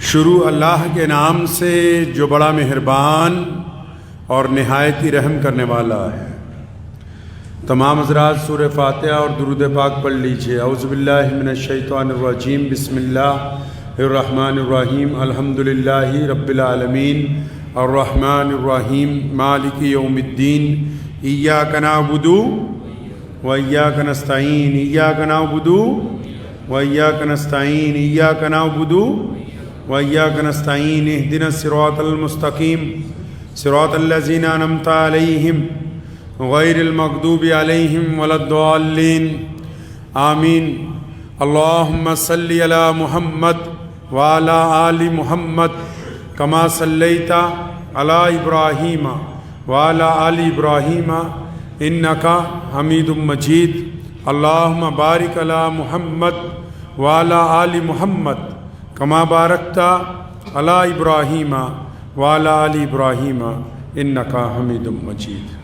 شروع اللہ کے نام سے جو بڑا مہربان اور نہایت ہی رحم کرنے والا ہے۔ تمام حضرات سورہ فاتحہ اور درود پاک پڑھ لیجئے۔ اعوذ باللہ من الشیطان الرجیم، بسم اللہ الرحمن الرحیم، الحمدللہ رب العالمین، الرحمن الرحیم، مالک یوم الدین، ایاک نعبد و ایاک نستعین، ایاک نعبد و ایاک نستعین، ایاک نعبد و ایاک نستعین، اہدنا الصراط المستقیم صراط الذین انعمت علیہم غیر المغضوب علیہم ولا الضالین، آمین۔ اللہم صلی علی محمد وعلی آل محمد کما صلیت علی ابراہیم وعلی آل ابراہیم انکا حمید مجید۔ اللہم بارک علی محمد وعلی آل محمد کما بارکت علی ابراہیم وعلی آل ابراہیم انکا حمید مجید۔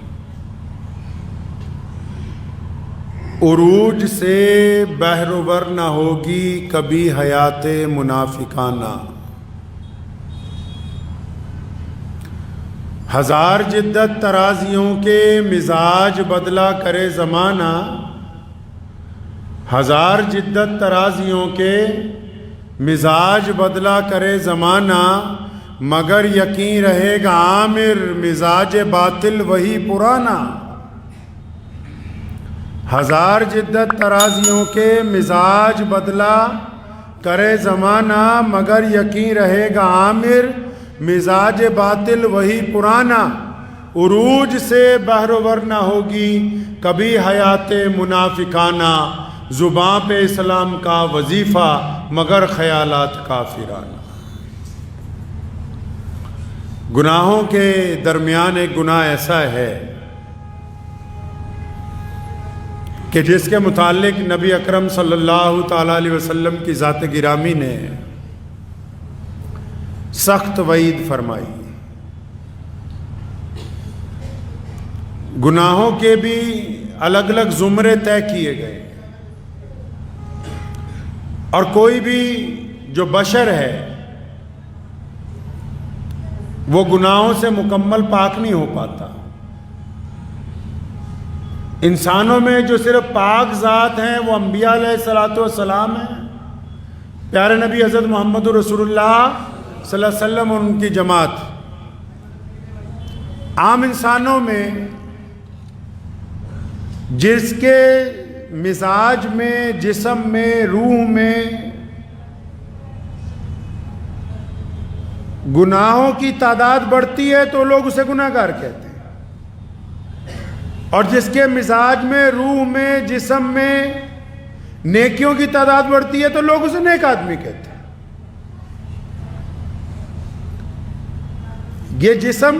عروج سے بحر و بر نہ ہوگی کبھی حیات منافقانہ، ہزار جدت ترازیوں کے مزاج بدلا کرے زمانہ، ہزار جدت ترازیوں کے مزاج بدلا کرے زمانہ، مگر یقین رہے گا عامر مزاج باطل وہی پرانا۔ ہزار جدت ترازیوں کے مزاج بدلا کرے زمانہ، مگر یقین رہے گا عامر مزاج باطل وہی پرانا۔ عروج سے بحر و بر نہ ہوگی کبھی حیات منافقانہ، زباں پہ اسلام کا وظیفہ مگر خیالات کافرانہ۔ گناہوں کے درمیان ایک گناہ ایسا ہے کہ جس کے متعلق نبی اکرم صلی اللہ تعالیٰ علیہ وسلم کی ذات گرامی نے سخت وعید فرمائی۔ گناہوں کے بھی الگ الگ زمرے طے کیے گئے، اور کوئی بھی جو بشر ہے وہ گناہوں سے مکمل پاک نہیں ہو پاتا۔ انسانوں میں جو صرف پاک ذات ہیں وہ انبیاء علیہ الصلوۃ والسلام ہیں، پیارے نبی حضرت محمد رسول اللہ صلی اللہ علیہ وسلم اور ان کی جماعت۔ عام انسانوں میں جس کے مزاج میں، جسم میں، روح میں گناہوں کی تعداد بڑھتی ہے تو لوگ اسے گناہ گار کہتے ہیں، اور جس کے مزاج میں، روح میں، جسم میں نیکیوں کی تعداد بڑھتی ہے تو لوگ اسے نیک آدمی کہتے ہیں۔ یہ جسم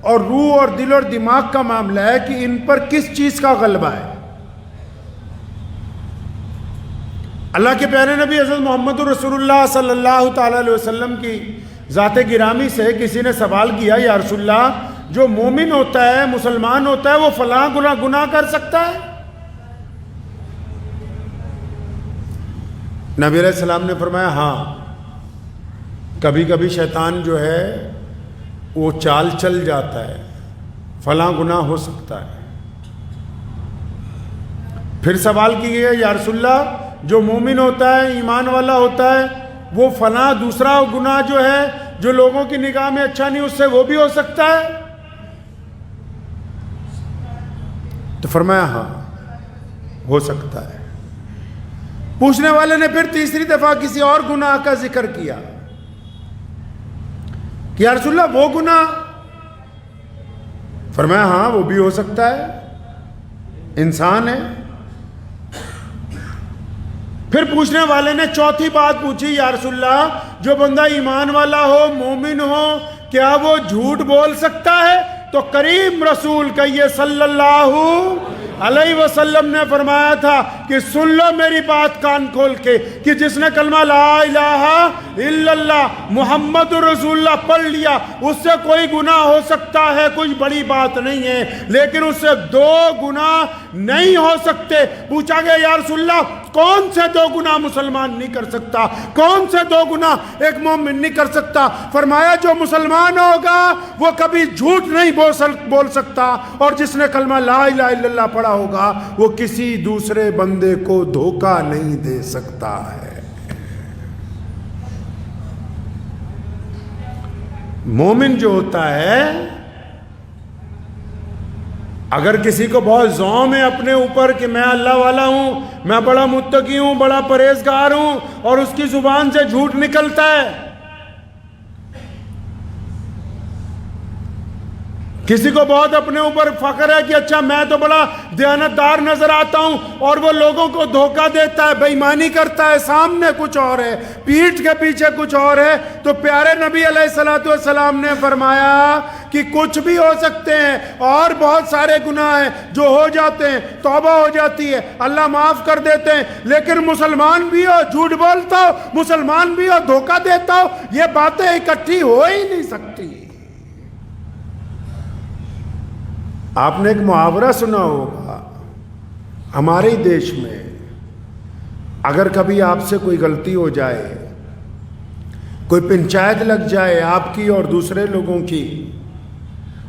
اور روح اور دل اور دماغ کا معاملہ ہے کہ ان پر کس چیز کا غلبہ ہے۔ اللہ کے پیارے نبی حضرت محمد رسول اللہ صلی اللہ تعالیٰ علیہ وسلم کی ذات گرامی سے کسی نے سوال کیا، یا رسول اللہ جو مومن ہوتا ہے، مسلمان ہوتا ہے، وہ فلاں گناہ کر سکتا ہے؟ نبی علیہ السلام نے فرمایا ہاں، کبھی کبھی شیطان جو ہے وہ چال چل جاتا ہے، فلاں گناہ ہو سکتا ہے۔ پھر سوال کی گیا، یا رسول اللہ جو مومن ہوتا ہے، ایمان والا ہوتا ہے، وہ فلاں دوسرا گناہ جو ہے جو لوگوں کی نگاہ میں اچھا نہیں، اس سے وہ بھی ہو سکتا ہے؟ تو فرمایا ہاں ہو سکتا ہے۔ پوچھنے والے نے پھر تیسری دفعہ کسی اور گناہ کا ذکر کیا کہ یا رسول اللہ وہ گناہ؟ فرمایا ہاں وہ بھی ہو سکتا ہے، انسان ہے۔ پھر پوچھنے والے نے چوتھی بات پوچھی، یا رسول اللہ جو بندہ ایمان والا ہو، مومن ہو، کیا وہ جھوٹ بول سکتا ہے؟ تو کریم رسول کہیے صلی اللہ علیہ وسلم نے فرمایا تھا کہ سن لو میری بات کان کھول کے کہ جس نے کلمہ لا الہ الا اللہ محمد رسول اللہ پڑھ لیا اس سے کوئی گناہ ہو سکتا ہے، کوئی بڑی بات نہیں ہے، لیکن اس سے 2 گناہ نہیں ہو سکتے۔ پوچھا گیا یا رسول اللہ کون سے 2 گناہ مسلمان نہیں کر سکتا، کون سے 2 گناہ ایک مومن نہیں کر سکتا؟ فرمایا جو مسلمان ہوگا وہ کبھی جھوٹ نہیں بول سکتا، اور جس نے کلمہ لا الہ الا اللہ پڑھا ہوگا وہ کسی دوسرے بندے کو دھوکہ نہیں دے سکتا ہے۔ مومن جو ہوتا ہے اگر کسی کو بہت زوم ہے اپنے اوپر کہ میں اللہ والا ہوں، میں بڑا متقی ہوں، بڑا پرہیزگار ہوں، اور اس کی زبان سے جھوٹ نکلتا ہے، کسی کو بہت اپنے اوپر فخر ہے کہ اچھا میں تو بڑا دیانتدار نظر آتا ہوں، اور وہ لوگوں کو دھوکہ دیتا ہے، بے ایمانی کرتا ہے، سامنے کچھ اور ہے، پیٹھ کے پیچھے کچھ اور ہے، تو پیارے نبی علیہ الصلوۃ والسلام نے فرمایا کہ کچھ بھی ہو سکتے ہیں، اور بہت سارے گناہ ہیں جو ہو جاتے ہیں، توبہ ہو جاتی ہے، اللہ معاف کر دیتے ہیں، لیکن مسلمان بھی ہو جھوٹ بولتا ہو، مسلمان بھی ہو دھوکہ دیتا ہو، یہ باتیں اکٹھی ہو ہی نہیں سکتی۔ آپ نے ایک محاورہ سنا ہوگا ہمارے ہی دیش میں، اگر کبھی آپ سے کوئی غلطی ہو جائے، کوئی پنچایت لگ جائے آپ کی اور دوسرے لوگوں کی،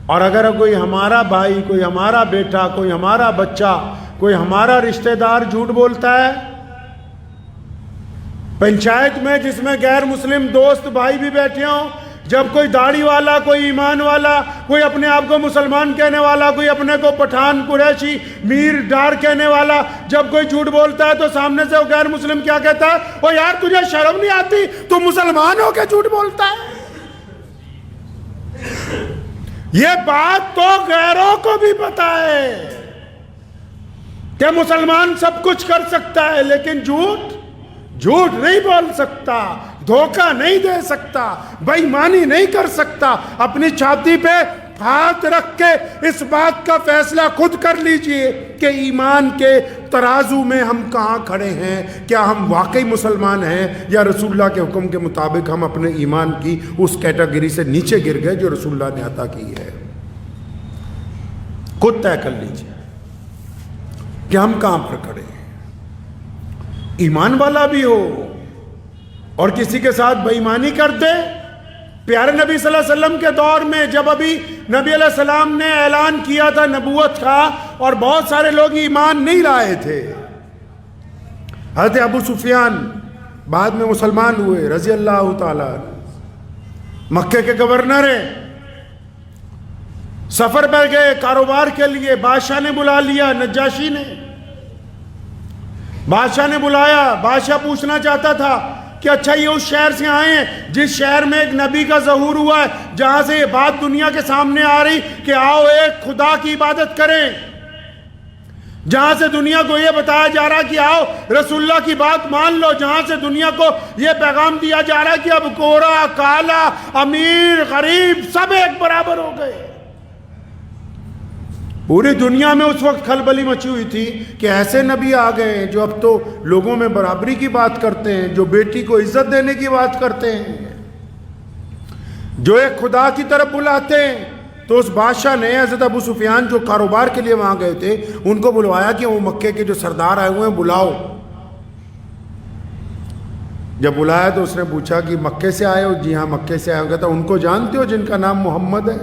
اور اگر کوئی ہمارا بھائی، کوئی ہمارا بیٹا، کوئی ہمارا بچہ، کوئی ہمارا رشتہ دار جھوٹ بولتا ہے پنچایت میں، جس میں غیر مسلم دوست بھائی بھی بیٹھے ہوں، جب کوئی داڑھی والا، کوئی ایمان والا، کوئی اپنے آپ کو مسلمان کہنے والا، کوئی اپنے کو پٹھان قریشی میر ڈار کہنے والا، جب کوئی جھوٹ بولتا ہے تو سامنے سے وہ غیر مسلم کیا کہتا ہے؟ او یار تجھے شرم نہیں آتی؟ تو مسلمان ہو کے جھوٹ بولتا ہے؟ یہ بات تو غیروں کو بھی پتا ہے کہ مسلمان سب کچھ کر سکتا ہے، لیکن جھوٹ نہیں بول سکتا، دھوکہ نہیں دے سکتا، بے ایمانی نہیں کر سکتا۔ اپنی چھاتی پہ ہاتھ رکھ کے اس بات کا فیصلہ خود کر لیجئے کہ ایمان کے ترازو میں ہم کہاں کھڑے ہیں، کیا ہم واقعی مسلمان ہیں یا رسول اللہ کے حکم کے مطابق ہم اپنے ایمان کی اس کیٹیگری سے نیچے گر گئے جو رسول اللہ نے عطا کی ہے۔ خود طے کر لیجئے کہ ہم کہاں پر کھڑے ہیں۔ ایمان والا بھی ہو اور کسی کے ساتھ بے ایمانی کر دے۔ پیارے نبی صلی اللہ علیہ وسلم کے دور میں جب ابھی نبی علیہ السلام نے اعلان کیا تھا نبوت کا اور بہت سارے لوگ ایمان نہیں لائے تھے، حضرت ابو سفیان بعد میں مسلمان ہوئے رضی اللہ تعالیٰ، مکے کے گورنر ہیں، سفر پر گئے کاروبار کے لیے، بادشاہ نے بلا لیا، نجاشی نے بادشاہ نے بلایا۔ بادشاہ پوچھنا چاہتا تھا کہ اچھا یہ اس شہر سے آئے ہیں جس شہر میں ایک نبی کا ظہور ہوا ہے، جہاں سے یہ بات دنیا کے سامنے آ رہی کہ آؤ ایک خدا کی عبادت کریں، جہاں سے دنیا کو یہ بتایا جا رہا کہ آؤ رسول اللہ کی بات مان لو، جہاں سے دنیا کو یہ پیغام دیا جا رہا کہ اب گورا کالا امیر غریب سب ایک برابر ہو گئے۔ پوری دنیا میں اس وقت کھلبلی مچی ہوئی تھی کہ ایسے نبی آ گئے جو اب تو لوگوں میں برابری کی بات کرتے ہیں، جو بیٹی کو عزت دینے کی بات کرتے ہیں، جو ایک خدا کی طرف بلاتے ہیں۔ تو اس بادشاہ نے حضرت ابو سفیان جو کاروبار کے لیے وہاں گئے تھے ان کو بلوایا کہ وہ مکے کے جو سردار آئے ہوئے ہیں بلاؤ۔ جب بلایا تو اس نے پوچھا کہ مکے سے آئے ہو؟ جی ہاں مکے سے آئے ہو۔ کہتا ان کو جانتے ہو جن کا نام محمد ہے؟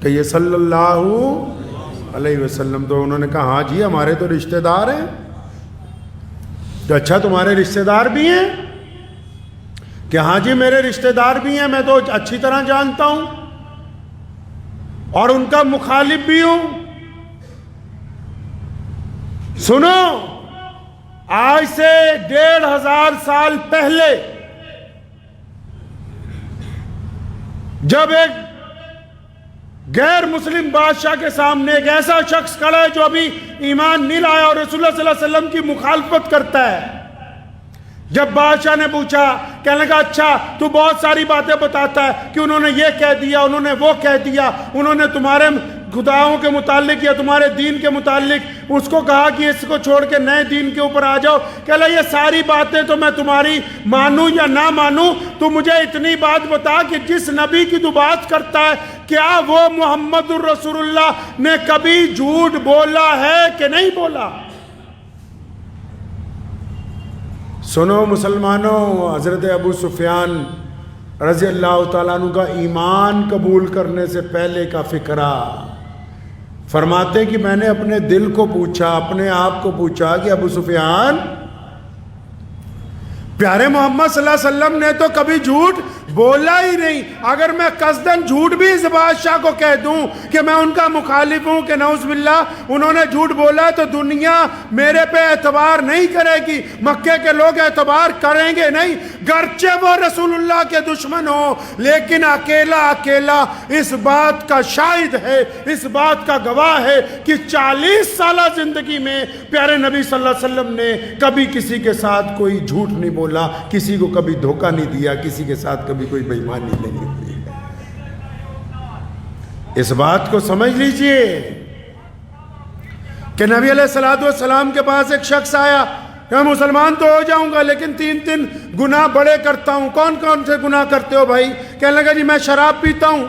کہ یہ صلی اللہ علیہ وسلم۔ تو انہوں نے کہا ہاں جی ہمارے تو رشتہ دار ہیں۔ تو اچھا تمہارے رشتہ دار بھی ہیں؟ کہ ہاں جی میرے رشتہ دار بھی ہیں، میں تو اچھی طرح جانتا ہوں اور ان کا مخالف بھی ہوں۔ سنو، آج سے 1500 سال پہلے جب ایک غیر مسلم بادشاہ کے سامنے ایک ایسا شخص کھڑا ہے جو ابھی ایمان نہیں لایا اور رسول اللہ صلی اللہ علیہ وسلم کی مخالفت کرتا ہے، جب بادشاہ نے پوچھا، کہنے لگا اچھا تو بہت ساری باتیں بتاتا ہے کہ انہوں نے یہ کہہ دیا، انہوں نے وہ کہہ دیا، انہوں نے تمہارے خداؤں کے متعلق یا تمہارے دین کے متعلق اس کو کہا کہ اس کو چھوڑ کے نئے دین کے اوپر آ جاؤ، کہ اللہ یہ ساری باتیں تو میں تمہاری مانوں یا نہ مانوں، تو مجھے اتنی بات بتا کہ جس نبی کی تو بات کرتا ہے کیا وہ محمد الرسول اللہ نے کبھی جھوٹ بولا ہے کہ نہیں بولا؟ سنو مسلمانوں، حضرت ابو سفیان رضی اللہ تعالیٰ عنہ کا ایمان قبول کرنے سے پہلے کا فکرہ فرماتے کہ میں نے اپنے دل کو پوچھا، اپنے آپ کو پوچھا کہ ابو سفیان، پیارے محمد صلی اللہ علیہ وسلم نے تو کبھی جھوٹ بولا ہی نہیں، اگر میں قصداً جھوٹ بھی اس بادشاہ کو کہہ دوں کہ میں ان کا مخالف ہوں کہ نعوذ باللہ انہوں نے جھوٹ بولا تو دنیا میرے پہ اعتبار نہیں کرے گی، مکے کے لوگ اعتبار کریں گے نہیں، گرچہ وہ رسول اللہ کے دشمن ہو، لیکن اکیلا اس بات کا شاہد ہے، اس بات کا گواہ ہے کہ 40 سالہ زندگی میں پیارے نبی صلی اللہ علیہ وسلم نے کبھی کسی کے ساتھ کوئی جھوٹ نہیں بولا، کسی کو کبھی دھوکہ نہیں دیا، کسی کے ساتھ کبھی کوئی بے ایمانی نہیں ہوئی۔ اس بات کو سمجھ لیجئے کہ نبی علیہ السلام کے پاس ایک شخص آیا کہ میں مسلمان تو ہو جاؤں گا لیکن 3 گناہ بڑے کرتا ہوں۔ کون کون سے گناہ کرتے ہو بھائی؟ کہنے لگا جی میں شراب پیتا ہوں،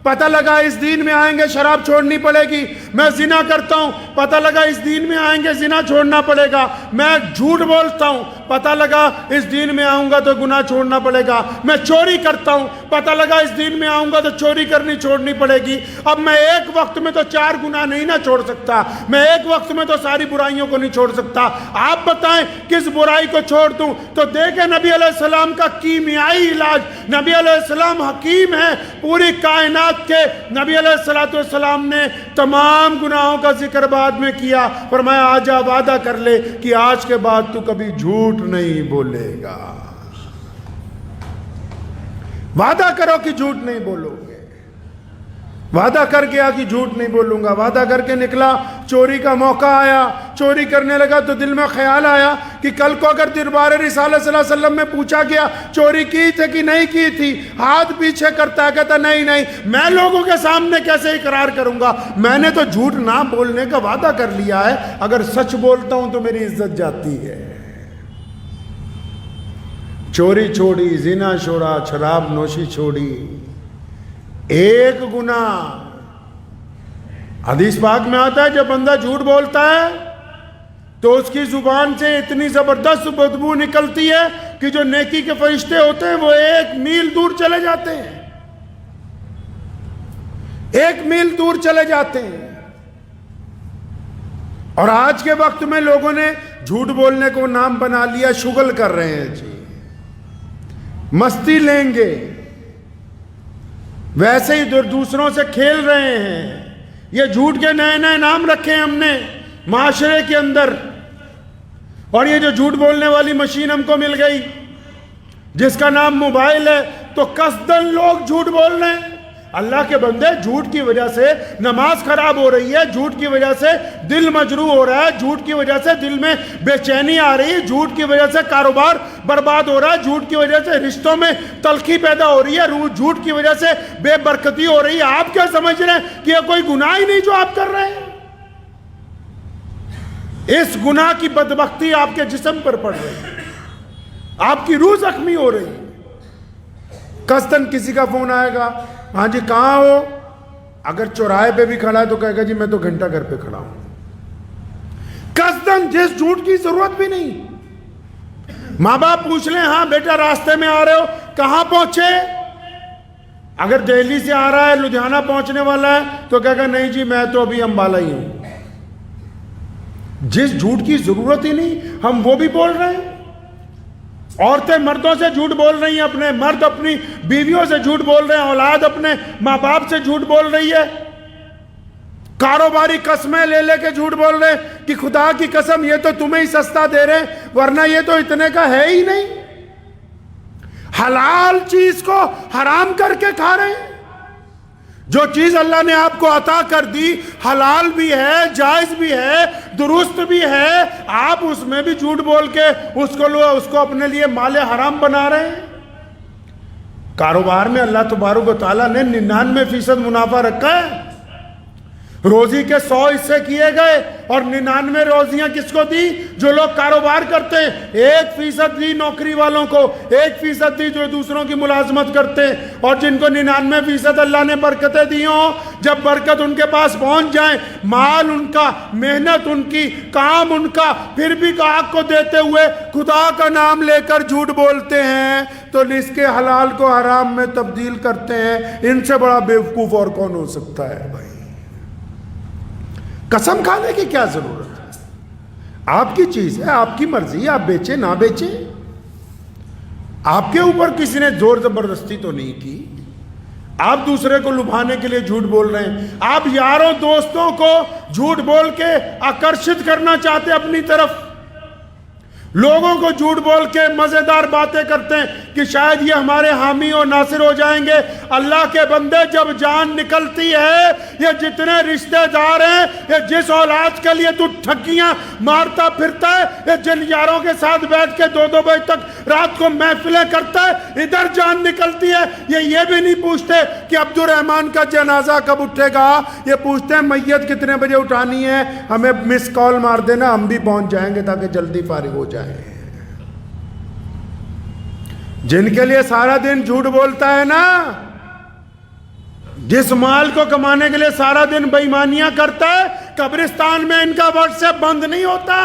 پتہ لگا اس دین میں آئیں گے شراب چھوڑنی پڑے گی۔ میں زنا کرتا ہوں، پتہ لگا اس دین میں آئیں گے زنا چھوڑنا پڑے گا۔ میں جھوٹ بولتا ہوں، پتہ لگا اس دین میں آؤں گا تو گناہ چھوڑنا پڑے گا۔ میں چوری کرتا ہوں، پتہ لگا اس دین میں آؤں گا تو چوری کرنی چھوڑنی پڑے گی۔ اب میں ایک وقت میں تو 4 گناہ نہیں نہ چھوڑ سکتا، میں ایک وقت میں تو ساری برائیوں کو نہیں چھوڑ سکتا۔ آپ بتائیں کس برائی کو چھوڑ دوں؟ تو دیکھیں نبی علیہ السلام کا کیمیائی علاج، نبی علیہ السلام حکیم ہے، پوری کائنات کے نبی علیہ السلام نے تمام گناہوں کا ذکر بعد میں کیا، فرمایا آجا وعدہ کر لے کہ آج کے بعد تو کبھی جھوٹ نہیں بولے گا، وعدہ کرو کہ جھوٹ نہیں بولو گے۔ وعدہ کر گیا کہ جھوٹ نہیں بولوں گا، وعدہ کر کے نکلا، چوری کا موقع آیا، چوری کرنے لگا تو دل میں خیال آیا کہ کل کو اگر دربار رسالت صلی اللہ علیہ وسلم میں پوچھا گیا چوری کی تھی کہ نہیں کی تھی، ہاتھ پیچھے کرتا ہے، کہتا نہیں میں لوگوں کے سامنے کیسے اقرار کروں گا، میں نے تو جھوٹ نہ بولنے کا وعدہ کر لیا ہے، اگر سچ بولتا ہوں تو میری عزت جاتی ہے۔ چوری چھوڑی، زنا چھوڑا، شراب نوشی چھوڑی، ایک گناہ۔ حدیث پاک میں آتا ہے جب بندہ جھوٹ بولتا ہے تو اس کی زبان سے اتنی زبردست بدبو نکلتی ہے کہ جو نیکی کے فرشتے ہوتے ہیں وہ 1 میل دور چلے جاتے ہیں، 1 میل دور چلے جاتے ہیں۔ اور آج کے وقت میں لوگوں نے جھوٹ بولنے کو نام بنا لیا، شغل کر رہے ہیں جی، مستی لیں گے، ویسے ہی دوسروں سے کھیل رہے ہیں۔ یہ جھوٹ کے نئے نام رکھے ہم نے معاشرے کے اندر، اور یہ جو جھوٹ بولنے والی مشین ہم کو مل گئی جس کا نام موبائل ہے، تو قصداً لوگ جھوٹ بول رہے ہیں۔ اللہ کے بندے، جھوٹ کی وجہ سے نماز خراب ہو رہی ہے، جھوٹ کی وجہ سے دل مجروح ہو رہا ہے، جھوٹ کی وجہ سے دل میں بے چینی آ رہی ہے، جھوٹ کی وجہ سے کاروبار برباد ہو رہا ہے، جھوٹ کی وجہ سے رشتوں میں تلخی پیدا ہو رہی ہے، جھوٹ کی وجہ سے بے برکتی ہو رہی ہے۔ آپ کیا سمجھ رہے ہیں کہ یہ کوئی گناہ ہی نہیں جو آپ کر رہے ہیں؟ اس گناہ کی بدبختی آپ کے جسم پر پڑ رہی ہے، آپ کی روح زخمی ہو رہی ہے۔ قصداً کسی کا فون آئے گا، ہاں جی کہاں ہو؟ اگر چوراہے پہ بھی کھڑا ہے تو کہے گا جی میں تو گھنٹہ گھر پہ کھڑا ہوں۔ قصداً جس جھوٹ کی ضرورت بھی نہیں۔ ماں باپ پوچھ لیں ہاں بیٹا راستے میں آ رہے ہو، کہاں پہنچے؟ اگر دہلی سے آ رہا ہے، لدھیانہ پہنچنے والا ہے تو کہے گا نہیں جی میں تو ابھی امبالہ ہی ہوں۔ جس جھوٹ کی ضرورت ہی نہیں ہم وہ بھی بول رہے ہیں۔ عورتیں مردوں سے جھوٹ بول رہی ہیں، اپنے مرد اپنی بیویوں سے جھوٹ بول رہے ہیں، اولاد اپنے ماں باپ سے جھوٹ بول رہی ہے، کاروباری قسمیں لے لے کے جھوٹ بول رہے ہیں کہ خدا کی قسم یہ تو تمہیں ہی سستا دے رہے ہیں ورنہ یہ تو اتنے کا ہے ہی نہیں۔ حلال چیز کو حرام کر کے کھا رہے ہیں۔ جو چیز اللہ نے آپ کو عطا کر دی حلال بھی ہے، جائز بھی ہے، درست بھی ہے، آپ اس میں بھی جھوٹ بول کے اس کو اپنے لیے مال حرام بنا رہے ہیں۔ کاروبار میں اللہ تبارک و تعالیٰ نے 99% منافع رکھا ہے، روزی کے 100 حصے کیے گئے اور 99 روزیاں کس کو دی؟ جو لوگ کاروبار کرتے ہیں۔ 1% دی نوکری والوں کو، 1% دی جو دوسروں کی ملازمت کرتے ہیں، اور جن کو 99% اللہ نے برکتیں دی ہوں، جب برکت ان کے پاس پہنچ جائیں، مال ان کا، محنت ان کی، کام ان کا، پھر بھی گاہک کو دیتے ہوئے خدا کا نام لے کر جھوٹ بولتے ہیں، تو اس کے حلال کو حرام میں تبدیل کرتے ہیں۔ ان سے بڑا بیوقوف اور کون ہو سکتا ہے بھائی؟ قسم کھانے کی کیا ضرورت ہے؟ آپ کی چیز ہے، آپ کی مرضی، آپ بیچیں نہ بیچیں، آپ کے اوپر کسی نے زور زبردستی تو نہیں کی۔ آپ دوسرے کو لبھانے کے لیے جھوٹ بول رہے ہیں، آپ یاروں دوستوں کو جھوٹ بول کے آکرشت کرنا چاہتے اپنی طرف، لوگوں کو جھوٹ بول کے مزیدار باتیں کرتے ہیں کہ شاید یہ ہمارے حامی اور ناصر ہو جائیں گے۔ اللہ کے بندے، جب جان نکلتی ہے، یہ جتنے رشتہ دار ہیں، یہ جس اولاد کے لیے تو ٹھگیاں مارتا پھرتا ہے، یہ جن یاروں کے ساتھ بیٹھ کے 2 بجے تک رات کو محفلیں کرتا ہے، ادھر جان نکلتی ہے، یہ بھی نہیں پوچھتے کہ عبد الرحمن کا جنازہ کب اٹھے گا، یہ پوچھتے ہیں میت کتنے بجے اٹھانی ہے، ہمیں مس کال مار دینا، ہم بھی پہنچ جائیں گے تاکہ جلدی فارغ ہو جائے۔ جن کے لیے سارا دن جھوٹ بولتا ہے نا، جس مال کو کمانے کے لیے سارا دن بے ایمانیاں کرتا ہے، قبرستان میں ان کا واٹس ایپ بند نہیں ہوتا،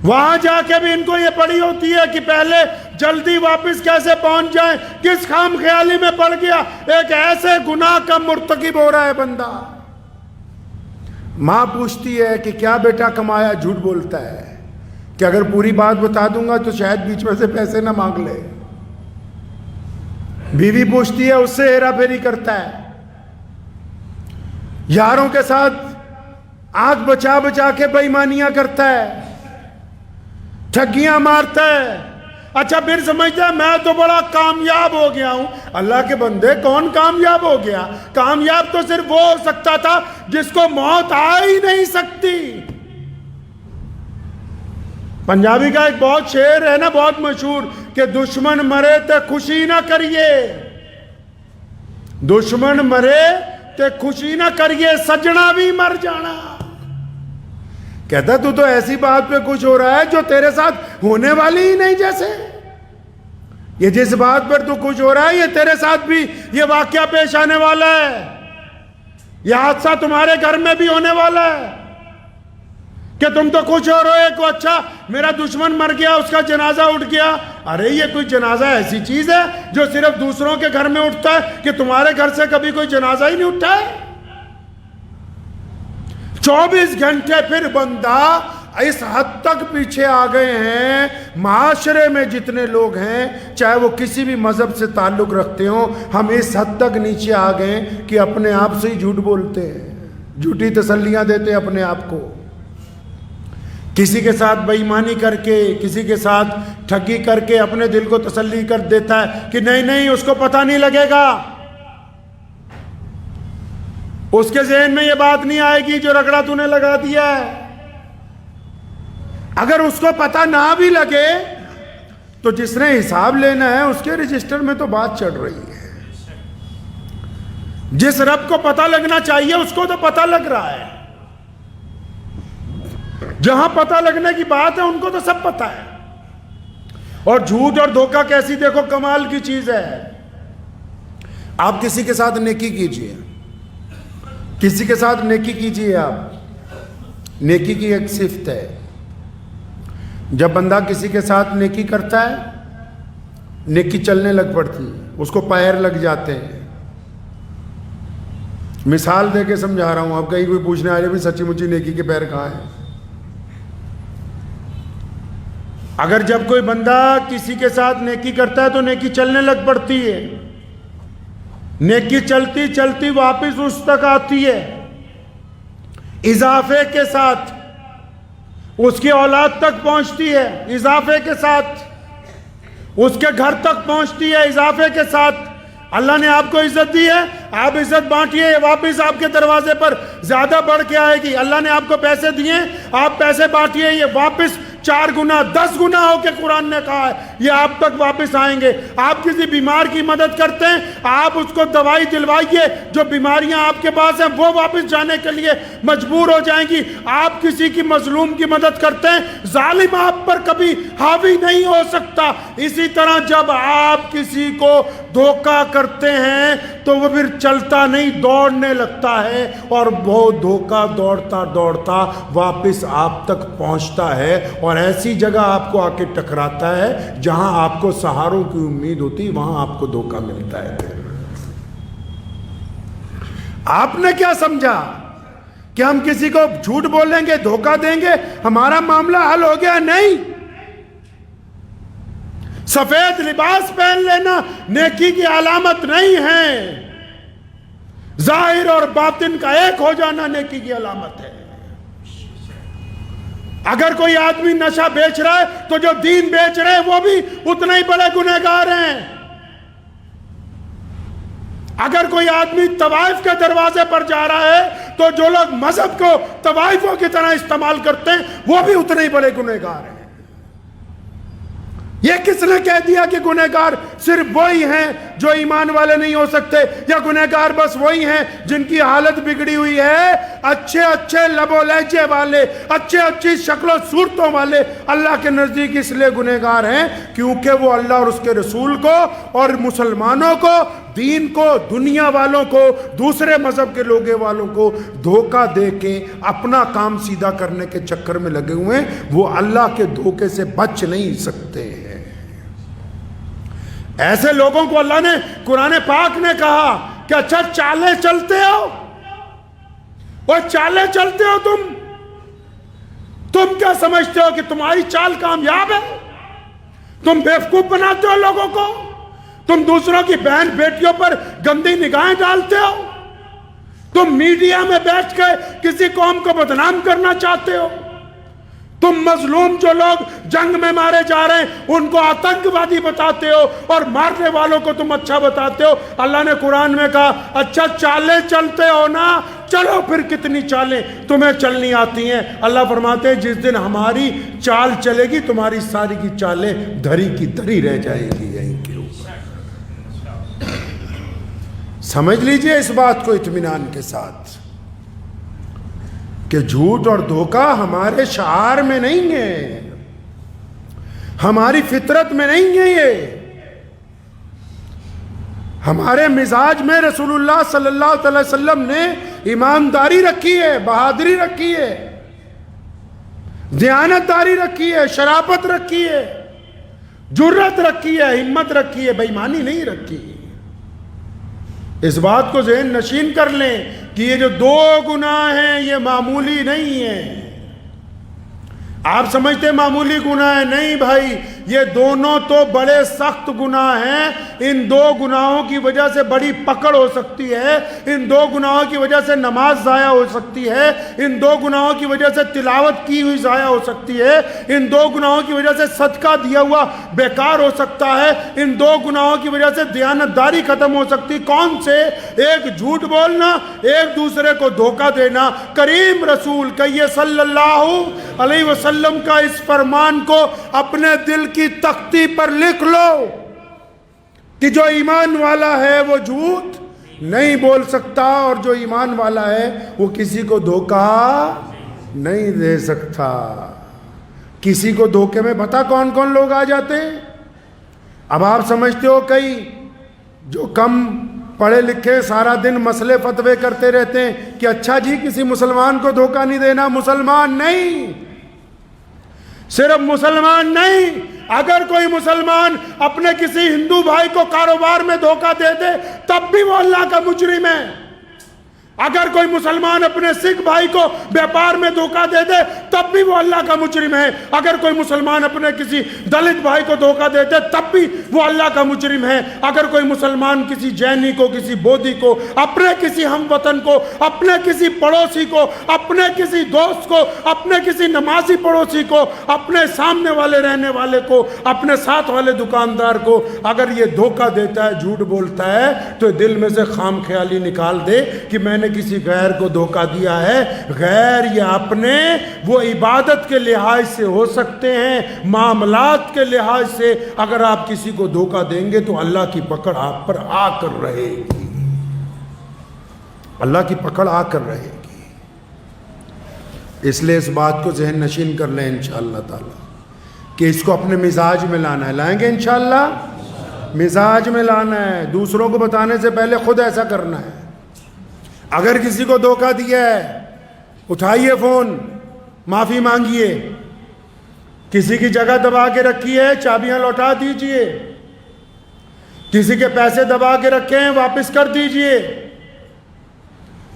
وہاں جا کے بھی ان کو یہ پڑی ہوتی ہے کہ پہلے جلدی واپس کیسے پہنچ جائیں، کس خام خیالی میں پڑ گیا، ایک ایسے گناہ کا مرتکب ہو رہا ہے بندہ۔ ماں پوچھتی ہے کہ کیا بیٹا کمایا؟ جھوٹ بولتا ہے کہ اگر پوری بات بتا دوں گا تو شاید بیچ میں سے پیسے نہ مانگ لے۔ بیوی پوچھتی ہے، اس سے ہیرا پھیری کرتا ہے، یاروں کے ساتھ آنکھ بچا بچا کے بے ایمانیاں کرتا ہے، ٹھگیاں مارتا ہے۔ اچھا پھر سمجھتا ہے میں تو بڑا کامیاب ہو گیا ہوں۔ اللہ کے بندے، کون کامیاب ہو گیا؟ کامیاب تو صرف وہ ہو سکتا تھا جس کو موت آ ہی نہیں سکتی۔ پنجابی کا ایک بہت شعر ہے نا، بہت مشہور، کہ دشمن مرے تے خوشی نہ کریے، دشمن مرے تے خوشی نہ کریے، سجنا بھی مر جانا۔ کہتا تو ایسی بات پہ خوش ہو رہا ہے جو تیرے ساتھ ہونے والی ہی نہیں، جیسے یہ جس بات پر تو خوش ہو رہا ہے یہ تیرے ساتھ بھی یہ واقعہ پیش آنے والا ہے، یہ حادثہ تمہارے گھر میں بھی ہونے والا ہے کہ تم تو خوش ہو رہے ہو، اچھا میرا دشمن مر گیا، اس کا جنازہ اٹھ گیا۔ ارے یہ کوئی جنازہ ایسی چیز ہے جو صرف دوسروں کے گھر میں اٹھتا ہے کہ تمہارے گھر سے کبھی کوئی جنازہ ہی نہیں اٹھا ہے؟ 24 گھنٹے پھر بندہ اس حد تک پیچھے آ گئے ہیں، معاشرے میں جتنے لوگ ہیں چاہے وہ کسی بھی مذہب سے تعلق رکھتے ہوں، ہم اس حد تک نیچے آ گئے کہ اپنے آپ سے ہی جھوٹ بولتے ہیں، جھوٹی تسلیاں دیتے ہیں اپنے آپ کو، کسی کے ساتھ بے ایمانی کر کے، کسی کے ساتھ ٹھگی کر کے اپنے دل کو تسلی کر دیتا ہے کہ نہیں نہیں اس کو پتہ نہیں لگے گا، اس کے ذہن میں یہ بات نہیں آئے گی جو رگڑا تو نے لگا دیا ہے۔ اگر اس کو پتہ نہ بھی لگے تو جس نے حساب لینا ہے اس کے رجسٹر میں تو بات چڑھ رہی ہے، جس رب کو پتہ لگنا چاہیے اس کو تو پتہ لگ رہا ہے، جہاں پتہ لگنے کی بات ہے ان کو تو سب پتہ ہے۔ اور جھوٹ اور دھوکہ کیسی دیکھو کمال کی چیز ہے۔ آپ کسی کے ساتھ نیکی کیجئے، کسی کے ساتھ نیکی کیجئے، آپ نیکی کی ایک صفت ہے، جب بندہ کسی کے ساتھ نیکی کرتا ہے نیکی چلنے لگ پڑتی ہے، اس کو پیر لگ جاتے ہیں۔ مثال دے کے سمجھا رہا ہوں، آپ کہیں کوئی پوچھنے آ رہے بھی سچی مچی نیکی کے پیر کہاں ہیں؟ اگر جب کوئی بندہ کسی کے ساتھ نیکی کرتا ہے تو نیکی چلنے لگ پڑتی ہے، نیکی چلتی چلتی واپس اس تک آتی ہے، اضافے کے ساتھ اس کی اولاد تک پہنچتی ہے، اضافے کے ساتھ اس کے گھر تک پہنچتی ہے، اضافے کے ساتھ اللہ نے آپ کو عزت دی ہے، آپ عزت بانٹیے، واپس آپ کے دروازے پر زیادہ بڑھ کے آئے گی۔ اللہ نے آپ کو پیسے دیے، آپ پیسے بانٹیے، یہ واپس 4 گنا 10 گنا ہو کے قرآن نے کہا ہے یہ آپ تک واپس آئیں گے۔ آپ کسی بیمار کی مدد کرتے ہیں، آپ اس کو دوائی دلوائیے، جو بیماریاں آپ کے پاس ہیں وہ واپس جانے کے لیے مجبور ہو جائیں گی۔ آپ کسی کی مظلوم کی مدد کرتے ہیں، ظالم آپ پر کبھی حاوی نہیں ہو سکتا۔ اسی طرح جب آپ کسی کو دھوکہ کرتے ہیں تو وہ پھر چلتا نہیں، دوڑنے لگتا ہے، اور وہ دھوکہ دوڑتا دوڑتا واپس آپ تک پہنچتا ہے، اور ایسی جگہ آپ کو آ کے ٹکراتا ہے جہاں آپ کو سہاروں کی امید ہوتی، وہاں آپ کو دھوکہ ملتا ہے۔ آپ نے کیا سمجھا کہ ہم کسی کو جھوٹ بولیں گے، دھوکہ دیں گے، ہمارا معاملہ حل ہو گیا؟ نہیں۔ سفید لباس پہن لینا نیکی کی علامت نہیں ہے، ظاہر اور باطن کا ایک ہو جانا نیکی کی علامت ہے۔ اگر کوئی آدمی نشہ بیچ رہا ہے تو جو دین بیچ رہے ہیں وہ بھی اتنے ہی بڑے گنہگار ہیں۔ اگر کوئی آدمی طوائف کے دروازے پر جا رہا ہے تو جو لوگ مذہب کو طوائفوں کی طرح استعمال کرتے ہیں وہ بھی اتنے ہی بڑے گنہگار ہیں۔ یہ کس نے کہہ دیا کہ گنہگار صرف وہی ہیں جو ایمان والے نہیں ہو سکتے، یا گنہگار بس وہی ہیں جن کی حالت بگڑی ہوئی ہے؟ اچھے اچھے لب و لہجے والے، اچھی شکل و صورتوں والے اللہ کے نزدیک اس لیے گنہگار ہیں کیونکہ وہ اللہ اور اس کے رسول کو اور مسلمانوں کو، دین کو، دنیا والوں کو، دوسرے مذہب کے لوگوں والوں کو دھوکہ دے کے اپنا کام سیدھا کرنے کے چکر میں لگے ہوئے ہیں۔ وہ اللہ کے دھوکے سے بچ نہیں سکتے ہیں۔ ایسے لوگوں کو اللہ نے قرآن پاک نے کہا کہ اچھا چالیں چلتے ہو، اور چالیں چلتے ہو تم کیا سمجھتے ہو کہ تمہاری چال کامیاب ہے؟ تم بیوقوف بناتے ہو لوگوں کو، تم دوسروں کی بہن بیٹیوں پر گندی نگاہیں ڈالتے ہو، تم میڈیا میں بیٹھ کے کسی قوم کو بدنام کرنا چاہتے ہو، تم مظلوم جو لوگ جنگ میں مارے جا رہے ہیں ان کو آتنکوادی بتاتے ہو، اور مارنے والوں کو تم اچھا بتاتے ہو۔ اللہ نے قرآن میں کہا اچھا چالیں چلتے ہو نا، چلو پھر کتنی چالیں تمہیں چلنی آتی ہیں۔ اللہ فرماتے ہیں جس دن ہماری چال چلے گی تمہاری ساری کی چالیں دھری کی دھری رہ جائے گی یہیں کے اوپر۔ سمجھ لیجئے اس بات کو اطمینان کے ساتھ کہ جھوٹ اور دھوکہ ہمارے شعار میں نہیں ہے، ہماری فطرت میں نہیں ہے، یہ ہمارے مزاج میں رسول اللہ صلی اللہ علیہ وسلم نے ایمانداری رکھی ہے، بہادری رکھی ہے، دیانتداری رکھی ہے، شرافت رکھی ہے، جرت رکھی ہے، ہمت رکھی ہے، بے ایمانی نہیں رکھی۔ اس بات کو ذہن نشین کر لیں کہ یہ جو 2 گناہ ہیں یہ معمولی نہیں ہیں۔ آپ سمجھتے ہیں معمولی گناہ ہے؟ نہیں بھائی، یہ دونوں تو بڑے سخت گناہ ہیں۔ ان 2 گناہوں کی وجہ سے بڑی پکڑ ہو سکتی ہے، ان 2 گناہوں کی وجہ سے نماز ضائع ہو سکتی ہے، ان 2 گناہوں کی وجہ سے تلاوت کی ہوئی ضائع ہو سکتی ہے، ان 2 گناہوں کی وجہ سے صدقہ دیا ہوا بیکار ہو سکتا ہے، ان 2 گناہوں کی وجہ سے دیانتداری ختم ہو سکتی۔ کون سے؟ ایک جھوٹ بولنا، ایک دوسرے کو دھوکہ دینا۔ کریم رسول کہیے صلی اللہ علیہ وسلم کا اس فرمان کو اپنے دل کی تختی پر لکھ لو کہ جو ایمان والا ہے وہ جھوٹ نہیں بول سکتا، اور جو ایمان والا ہے وہ کسی کو دھوکہ نہیں دے سکتا۔ کسی کو دھوکے میں پتہ کون کون لوگ آ جاتے ہیں؟ اب آپ سمجھتے ہو کئی جو کم پڑھے لکھے سارا دن مسئلے فتوے کرتے رہتے ہیں کہ اچھا جی کسی مسلمان کو دھوکہ نہیں دینا۔ مسلمان نہیں، صرف مسلمان نہیں، اگر کوئی مسلمان اپنے کسی ہندو بھائی کو کاروبار میں دھوکہ دے دے تب بھی وہ اللہ کا مجرم ہے۔ اگر کوئی مسلمان اپنے سکھ بھائی کو بیپار میں دھوکہ دے دے تب بھی وہ اللہ کا مجرم ہے۔ اگر کوئی مسلمان اپنے کسی دلت بھائی کو دھوکہ دے دے تب بھی وہ اللہ کا مجرم ہے۔ اگر کوئی مسلمان کسی جینی کو، کسی بودھی کو، اپنے کسی ہم وطن کو، اپنے کسی پڑوسی کو، اپنے کسی دوست کو، اپنے کسی نمازی پڑوسی کو، اپنے سامنے والے رہنے والے کو، اپنے ساتھ والے دکاندار کو اگر یہ دھوکہ دیتا ہے، جھوٹ بولتا ہے، تو دل میں سے خام خیالی نکال دے کہ میں نے نے کسی غیر کو دھوکہ دیا ہے، غیر یا اپنے وہ عبادت کے لحاظ سے ہو سکتے ہیں، معاملات کے لحاظ سے اگر آپ کسی کو دھوکہ دیں گے تو اللہ کی پکڑ آپ پر آ کر رہے گی، اللہ کی پکڑ آ کر رہے گی۔ اس لیے اس بات کو ذہن نشین کر لیں انشاءاللہ تعالی کہ اس کو اپنے مزاج میں لانا ہے۔ لائیں گے انشاءاللہ؟ مزاج میں لانا ہے، دوسروں کو بتانے سے پہلے خود ایسا کرنا ہے۔ اگر کسی کو دھوکہ دیا ہے اٹھائیے فون، معافی مانگیے، کسی کی جگہ دبا کے رکھی ہے چابیاں لوٹا دیجئے، کسی کے پیسے دبا کے رکھے ہیں واپس کر دیجئے،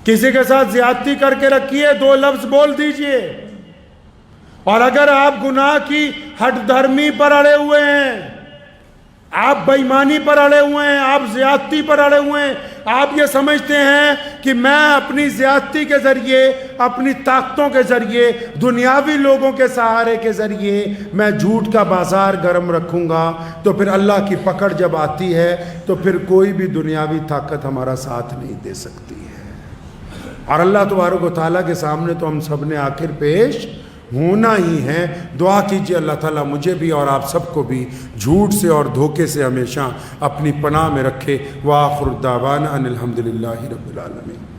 کسی کے ساتھ زیادتی کر کے رکھی ہے 2 لفظ بول دیجئے۔ اور اگر آپ گناہ کی ہٹ دھرمی پر اڑے ہوئے ہیں، آپ بے ایمانی پر اڑے ہوئے ہیں، آپ زیادتی پر اڑے ہوئے ہیں، آپ یہ سمجھتے ہیں کہ میں اپنی زیادتی کے ذریعے، اپنی طاقتوں کے ذریعے، دنیاوی لوگوں کے سہارے کے ذریعے میں جھوٹ کا بازار گرم رکھوں گا، تو پھر اللہ کی پکڑ جب آتی ہے تو پھر کوئی بھی دنیاوی طاقت ہمارا ساتھ نہیں دے سکتی ہے۔ اور اللہ تبارک و تعالیٰ کے سامنے تو ہم سب نے آخر پیش ہونا ہی ہے۔ دعا کیجئے اللہ تعالیٰ مجھے بھی اور آپ سب کو بھی جھوٹ سے اور دھوکے سے ہمیشہ اپنی پناہ میں رکھے۔ وآخر دعوانا ان الحمدللہ رب العالمین۔